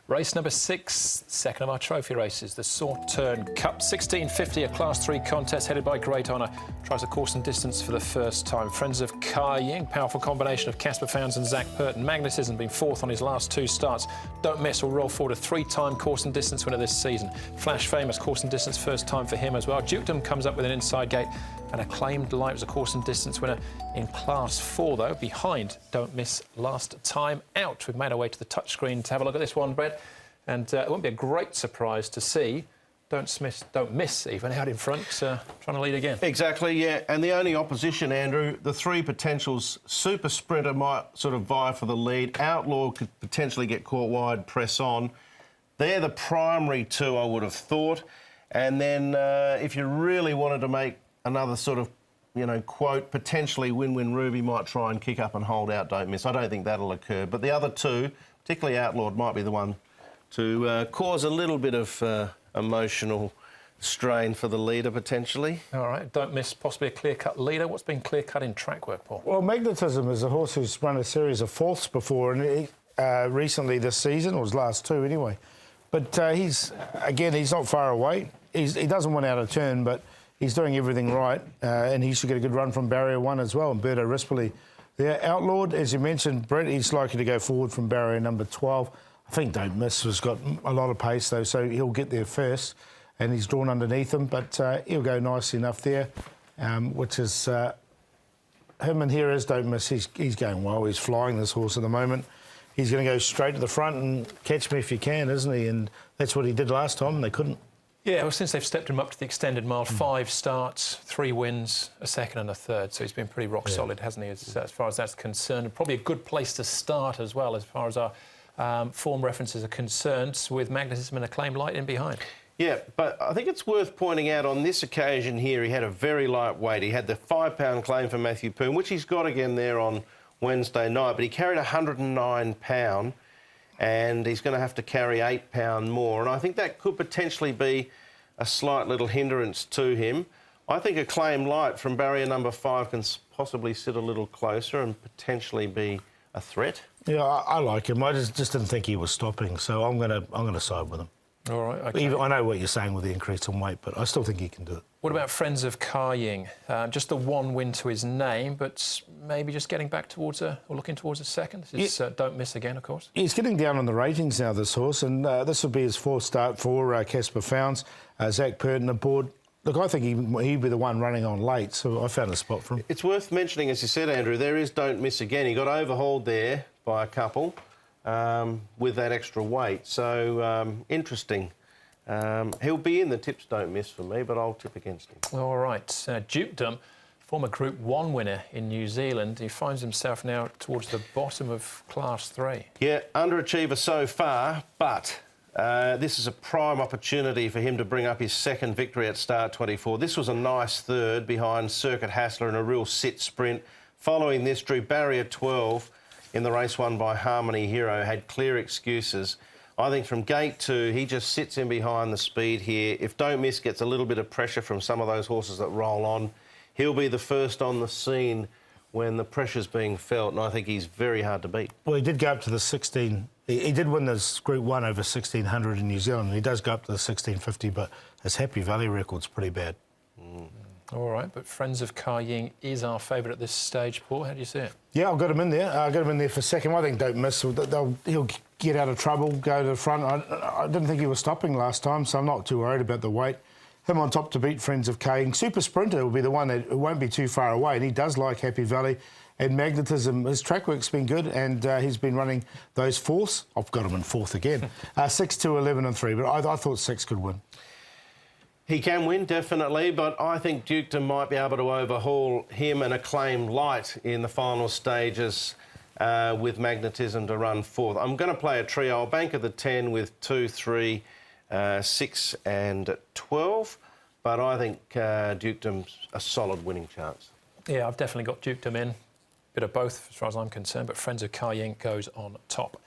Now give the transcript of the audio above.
Race number 6, second of our trophy races, the Sauterne Cup. 1650, a Class 3 contest headed by Great Honour. Tries a course and distance for the first time. Friends of Kai Ying, powerful combination of Casper Founds and Zach Purton. Magnetism been fourth on his last 2 starts. Don't Miss will roll forward a 3-time course and distance winner this season. Flash Famous, course and distance first time for him as well. Dukedom comes up with an inside gate. And Acclaimed Light was a course and distance winner in Class 4, though, behind Don't Miss last time out. We've made our way to the touchscreen to have a look at this one, Brett. And it won't be a great surprise to see Don't Miss even out in front, trying to lead again. Exactly, yeah. And the only opposition, Andrew, the 3 potentials, Super Sprinter might sort of vie for the lead. Outlaw could potentially get caught wide, Press On. They're the primary 2, I would have thought. And then if you really wanted to make another sort of, you know, quote, potentially Win-Win Ruby might try and kick up and hold out Don't Miss. I don't think that'll occur. But the other 2, particularly Outlawed, might be the one to cause a little bit of emotional strain for the leader, potentially. All right, Don't Miss, possibly a clear-cut leader. What's been clear-cut in track work, Paul? Well, Magnetism is a horse who's run a series of fourths before, and he, recently this season, or his last 2 anyway. But he's not far away. He doesn't win out of turn, but he's doing everything right, and he should get a good run from barrier 1 as well. And Berto Responsibly, the Outlawed, as you mentioned, Brett, he's likely to go forward from barrier number 12. I think Don't Miss has got a lot of pace, though, so he'll get there first, and he's drawn underneath him, but he'll go nicely enough there, which is him. And here is Don't Miss. He's going well. He's flying, this horse, at the moment. He's going to go straight to the front and catch me if you can, isn't he? And that's what he did last time, and they couldn't. Yeah, well, since they've stepped him up to the extended mile, 5 starts, 3 wins, a second and a third. So he's been pretty rock solid, hasn't he, as far as that's concerned. And probably a good place to start as well, as far as our form references are concerned, with Magnetism and Acclaimed Light in behind. Yeah, but I think it's worth pointing out on this occasion here, he had a very light weight. He had the 5-pound claim for Matthew Poon, which he's got again there on Wednesday night, but he carried 109 pound. And he's going to have to carry 8 pound more. And I think that could potentially be a slight little hindrance to him. I think Acclaimed Light from barrier number 5 can possibly sit a little closer and potentially be a threat. Yeah, I like him. I just didn't think he was stopping, so I'm gonna side with him. All right, OK. I know what you're saying with the increase in weight, but I still think he can do it. What about Friends of Kai Ying? Just the 1 win to his name, but maybe just getting back towards or looking towards a second. This is Don't Miss again, of course. He's getting down on the ratings now, this horse, and this will be his 4th start for Casper Founds. Zach Purton aboard. Look, I think he'd be the one running on late, so I found a spot for him. It's worth mentioning, as you said, Andrew, there is Don't Miss again. He got overhauled there by a couple with that extra weight, so interesting. He'll be in the tips Don't Miss for me, but I'll tip against him. All right. Dukedom, former Group 1 winner in New Zealand. He finds himself now towards the bottom of Class 3. Yeah, underachiever so far, but this is a prime opportunity for him to bring up his 2nd victory at Start 24. This was a nice 3rd behind Circuit Hassler in a real sit sprint. Following this, drew barrier 12 in the race won by Harmony Hero, had clear excuses. I think from gate 2, he just sits in behind the speed here. If Don't Miss gets a little bit of pressure from some of those horses that roll on, he'll be the first on the scene when the pressure's being felt, and I think he's very hard to beat. Well, he did go up to the 16. He did win this Group 1 over 1600 in New Zealand. He does go up to the 1650, but his Happy Valley record's pretty bad. All right, but Friends of Kai Ying is our favourite at this stage, Paul. How do you see it? Yeah, I've got him in there. I got him in there for 2nd. I think Don't Miss. He'll get out of trouble, go to the front. I didn't think he was stopping last time, so I'm not too worried about the weight. Him on top to beat Friends of Kai Ying. Super Sprinter will be the one that won't be too far away, and he does like Happy Valley. And Magnetism, his track work's been good, and he's been running those 4ths. I've got him in 4th again. 6, 2, 11 and 3, but I thought 6 could win. He can win, definitely, but I think Dukedom might be able to overhaul him and Acclaimed Light in the final stages with Magnetism to run 4th. I'm going to play a trio. I'll bank at the 10 with 2, 3, 6 and 12, but I think Dukedom's a solid winning chance. Yeah, I've definitely got Dukedom in. Bit of both as far as I'm concerned, but Friends of Kai Ying goes on top.